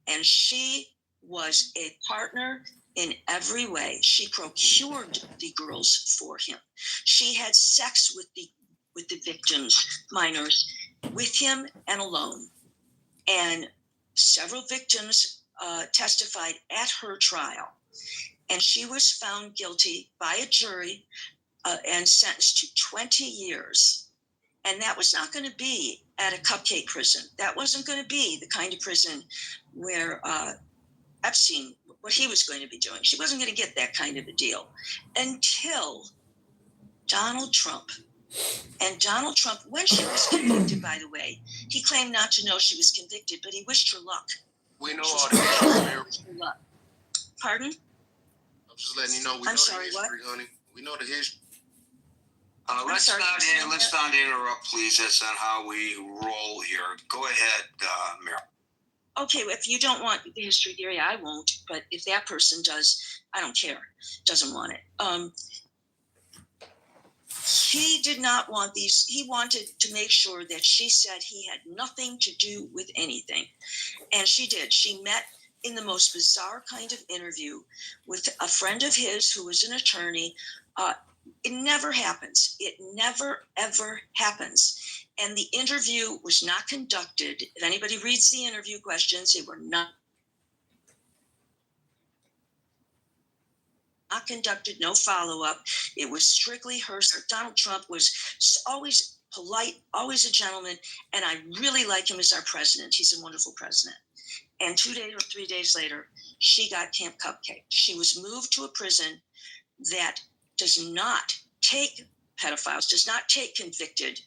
and she was a partner in every way. She procured the girls for him. She had sex with the victims, minors, with him and alone. And several victims testified at her trial. And she was found guilty by a jury and sentenced to 20 years. And that was not going to be at a cupcake prison. That wasn't going to be the kind of prison where Epstein, what he was going to be doing. She wasn't going to get that kind of a deal until Donald Trump. And Donald Trump, when she was convicted, by the way, he claimed not to know she was convicted, but he wished her luck. We know all the history. Pardon? I'm just letting you know we know the history, honey. We know the history. Let's not interrupt, please. That's not how we roll here. Go ahead, Mayor. Okay, if you don't want the history, Gary, I won't. But if that person does, I don't care. Doesn't want it. He did not want these. He wanted to make sure that she said he had nothing to do with anything. And she did. She met in the most bizarre kind of interview with a friend of his who was an attorney. It never happens. It never, ever happens. And the interview was not conducted. If anybody reads the interview questions, they were not conducted, no follow-up. It was strictly her. Donald Trump was always polite, always a gentleman, and I really like him as our president. He's a wonderful president. And 2 days or 3 days later, she got Camp Cupcake. She was moved to a prison that does not take pedophiles, does not take convicted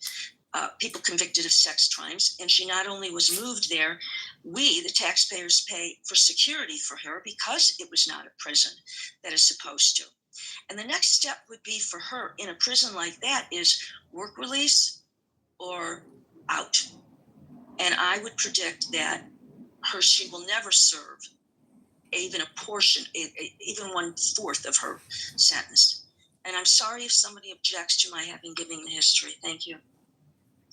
people convicted of sex crimes. And she not only was moved there, we, the taxpayers, pay for security for her because it was not a prison that is supposed to. And the next step would be for her in a prison like that is work release or out. And I would predict that she will never serve even a portion, even 1/4 of her sentence. And I'm sorry if somebody objects to my having given the history. Thank you.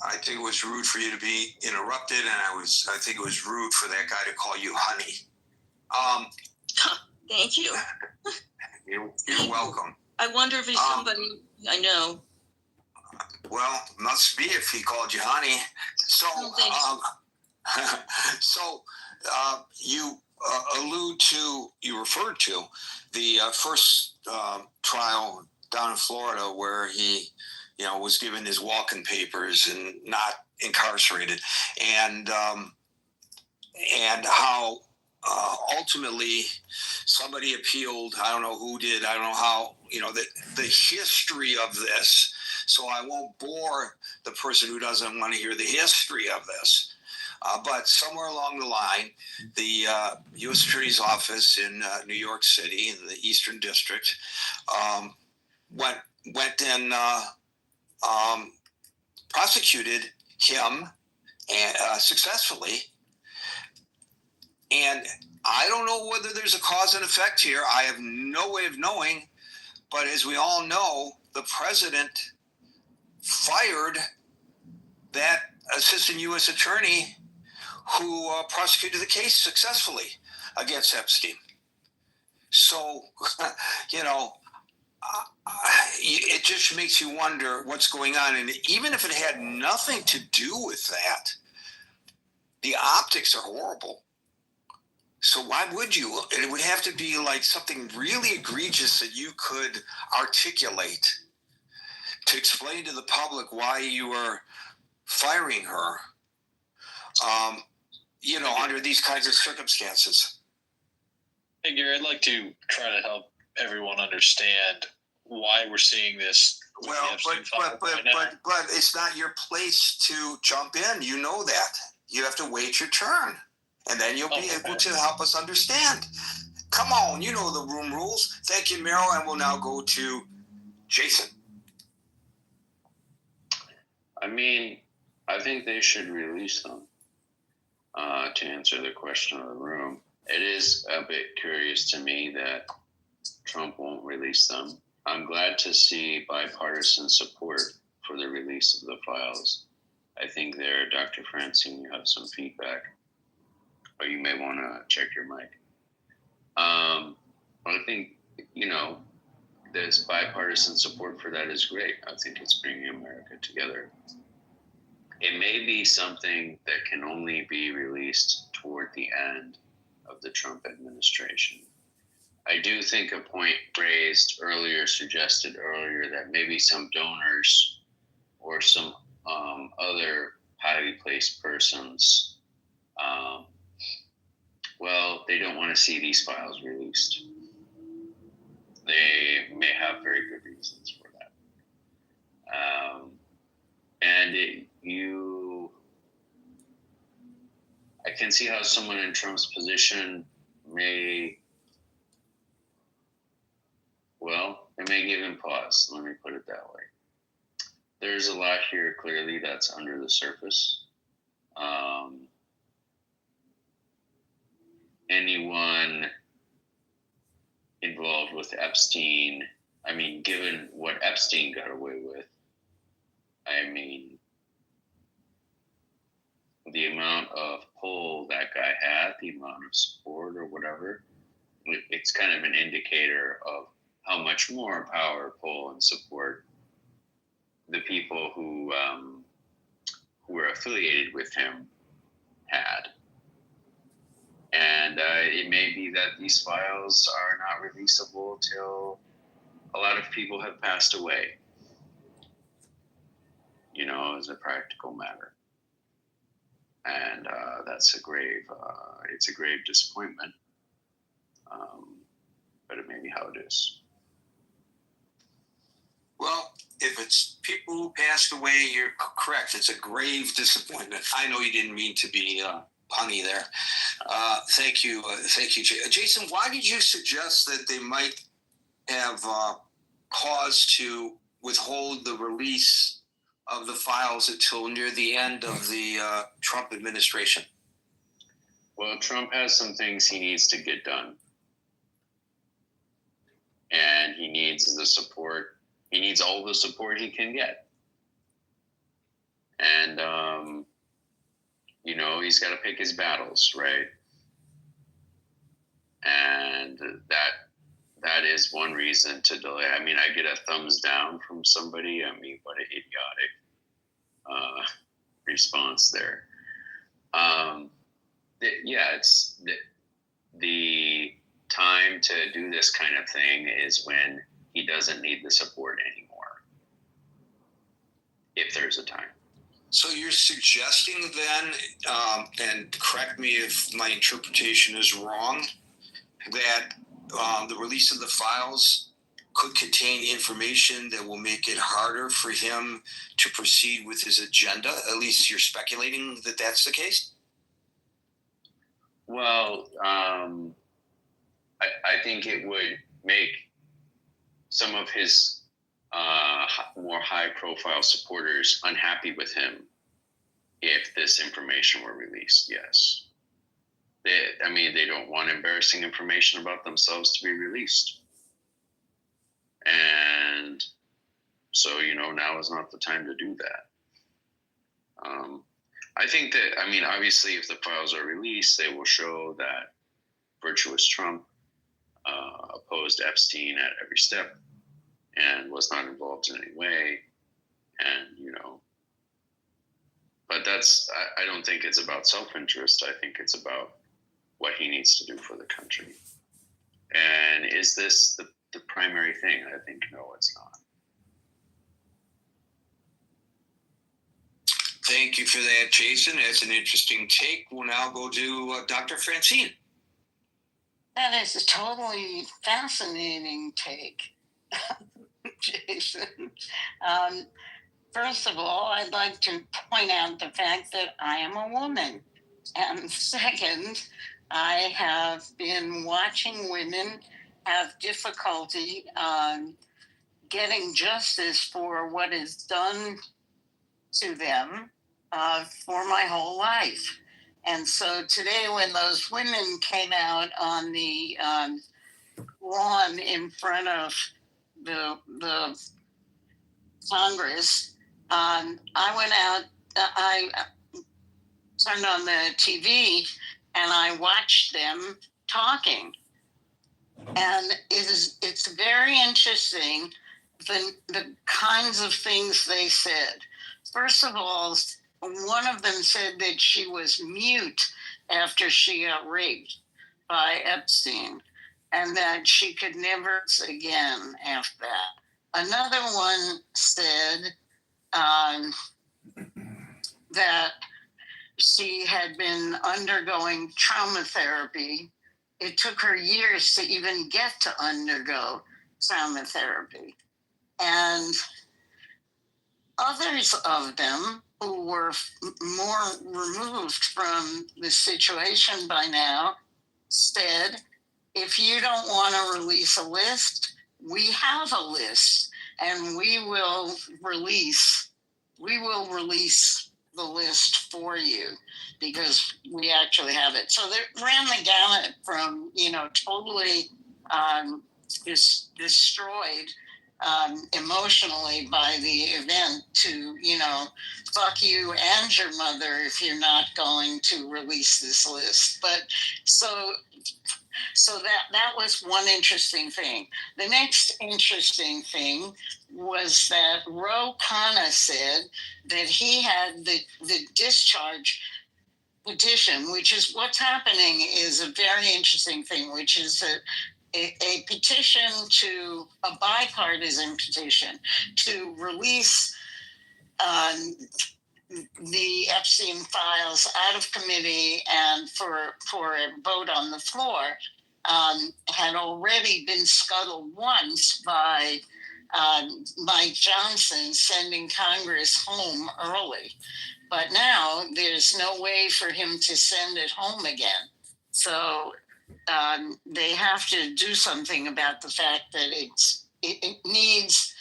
I think it was rude for you to be interrupted, and I think it was rude for that guy to call you honey. Thank you. You're welcome. I wonder if he's somebody I know. Well, must be if he called you honey. So, you referred to the first trial down in Florida where he, was given his walking papers and not incarcerated, and how ultimately somebody appealed. I don't know who did. I don't know how. The history of this. So I won't bore the person who doesn't want to hear the history of this. But somewhere along the line, the U.S. Attorney's Office in New York City, in the Eastern District, went and prosecuted him successfully. And I don't know whether there's a cause and effect here. I have no way of knowing. But as we all know, the president fired that assistant U.S. attorney who prosecuted the case successfully against Epstein. So, it just makes you wonder what's going on. And even if it had nothing to do with that, the optics are horrible. So why would you? It would have to be like something really egregious that you could articulate to explain to the public why you were firing her, under these kinds of circumstances. Hey, Gary, I'd like to try to help everyone understand why we're seeing this. Well, but it's not your place to jump in. You know that. You have to wait your turn, and then you'll be able to help us understand. Come on, you know the room rules. Thank you, Meryl, and we'll now go to Jason. I think they should release them. To answer the question of the room, it is a bit curious to me that Trump won't release them. I'm glad to see bipartisan support for the release of the files. I think there, Dr. Francine, you have some feedback. or you may want to check your mic. But I think, this bipartisan support for that is great. I think it's bringing America together. It may be something that can only be released toward the end of the Trump administration. I do think a point suggested earlier, that maybe some donors or some other highly placed persons, they don't want to see these files released. They may have very good reasons for that. I can see how someone in Trump's position may give him pause. Let me put it that way. There's a lot here, clearly, that's under the surface. Anyone involved with Epstein, given what Epstein got away with, the amount of pull that guy had, the amount of support or whatever, it's kind of an indicator of how much more power, pull, and support the people who were affiliated with him had. And it may be that these files are not releasable till a lot of people have passed away, as a practical matter. And that's it's a grave disappointment. But it may be how it is. Well, if it's people who passed away, you're correct. It's a grave disappointment. I know you didn't mean to be punny there. Thank you, Jason. Why did you suggest that they might have cause to withhold the release of the files until near the end of the Trump administration? Well, Trump has some things he needs to get done. And he needs the support. He needs all the support he can get. And, he's got to pick his battles, right? And that is one reason to delay. I get a thumbs down from somebody. What an idiotic response there. It's the time to do this kind of thing is when he doesn't need the support anymore, if there's a time. So you're suggesting then, and correct me if my interpretation is wrong, that the release of the files could contain information that will make it harder for him to proceed with his agenda? At least you're speculating that that's the case? Well, I think it would make some of his more high-profile supporters unhappy with him if this information were released. Yes, they don't want embarrassing information about themselves to be released, and so now is not the time to do that. I think that obviously, if the files are released, they will show that virtuous Trump opposed Epstein at every step and was not involved in any way. And, but I don't think it's about self-interest. I think it's about what he needs to do for the country. And is this the primary thing? I think, no, it's not. Thank you for that, Jason. That's an interesting take. We'll now go to Dr. Francine. That is a totally fascinating take, Jason. First of all, I'd like to point out the fact that I am a woman. And second, I have been watching women have difficulty getting justice for what is done to them for my whole life. And so today, when those women came out on the lawn in front of the Congress, I went out, I turned on the TV, and I watched them talking. And it's very interesting the kinds of things they said. First of all, one of them said that she was mute after she got raped by Epstein, and that she could never again after that. Another one said that she had been undergoing trauma therapy. It took her years to even get to undergo trauma therapy. And others of them who were more removed from the situation by now said, if you don't want to release a list, we have a list, and we will release the list for you because we actually have it. So they ran the gamut from, totally destroyed emotionally by the event to, fuck you and your mother if you're not going to release this list. But so that was one interesting thing. The next interesting thing was that Ro Khanna said that he had the discharge petition, which is what's happening is a very interesting thing, which is a petition to a bipartisan petition to release the Epstein files out of committee and for a vote on the floor had already been scuttled once by Mike Johnson sending Congress home early. But now there's no way for him to send it home again. So they have to do something about the fact that it needs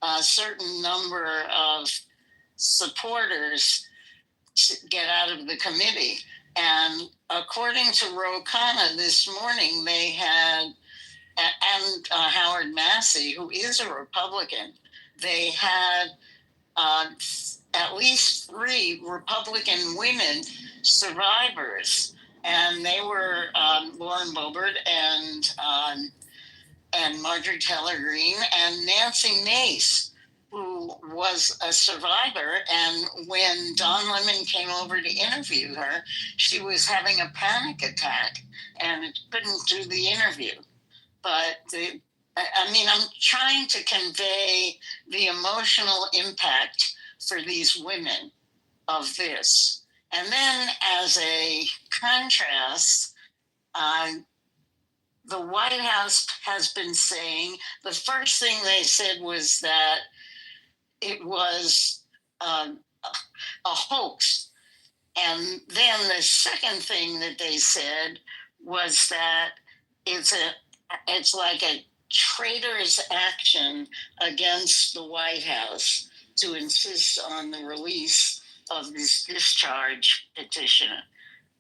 a certain number of supporters to get out of the committee. And according to Ro Khanna this morning, they had, and Howard Massey, who is a Republican, they had at least 3 Republican women survivors. And they were Lauren Boebert and Marjorie Taylor Greene and Nancy Mace, who was a survivor. And when Don Lemon came over to interview her, she was having a panic attack and couldn't do the interview. But I'm trying to convey the emotional impact for these women of this. And then as a contrast, the White House has been saying, the first thing they said was that it was a hoax. And then the second thing that they said was that it's like a traitorous action against the White House to insist on the release of this discharge petition.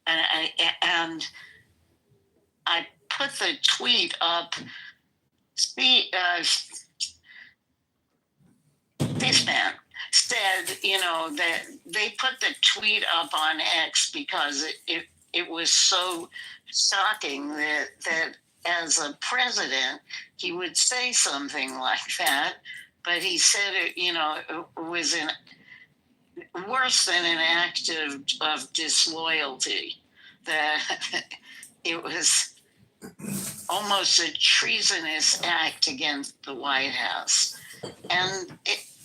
And I put the tweet up. This man said, that they put the tweet up on X because it was so shocking that as a president, he would say something like that. But he said it was worse than an act of disloyalty, that it was almost a treasonous act against the White House. And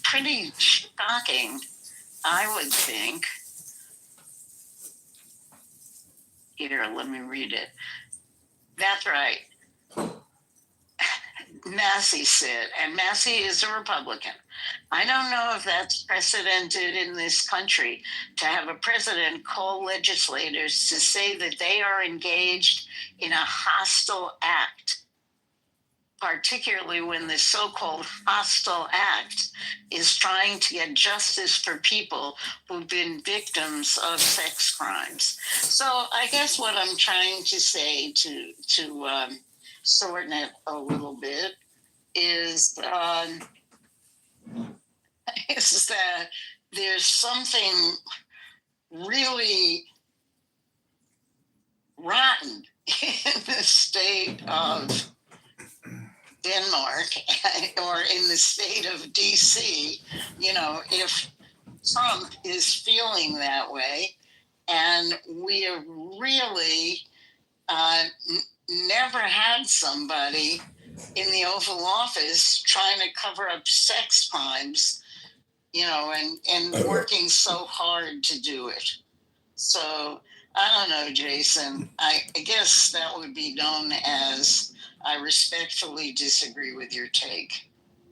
pretty shocking, I would think. Here, let me read it. That's right. Massey said, and Massey is a Republican. I don't know if that's precedented in this country to have a president call legislators to say that they are engaged in a hostile act, particularly when the so-called hostile act is trying to get justice for people who've been victims of sex crimes. So I guess what I'm trying to say to shorten it a little bit is that there's something really rotten in the state of Denmark or in the state of DC, if Trump is feeling that way, and we have really never had somebody in the Oval Office trying to cover up sex crimes, and working so hard to do it. So I don't know, Jason. I guess that would be known as I respectfully disagree with your take.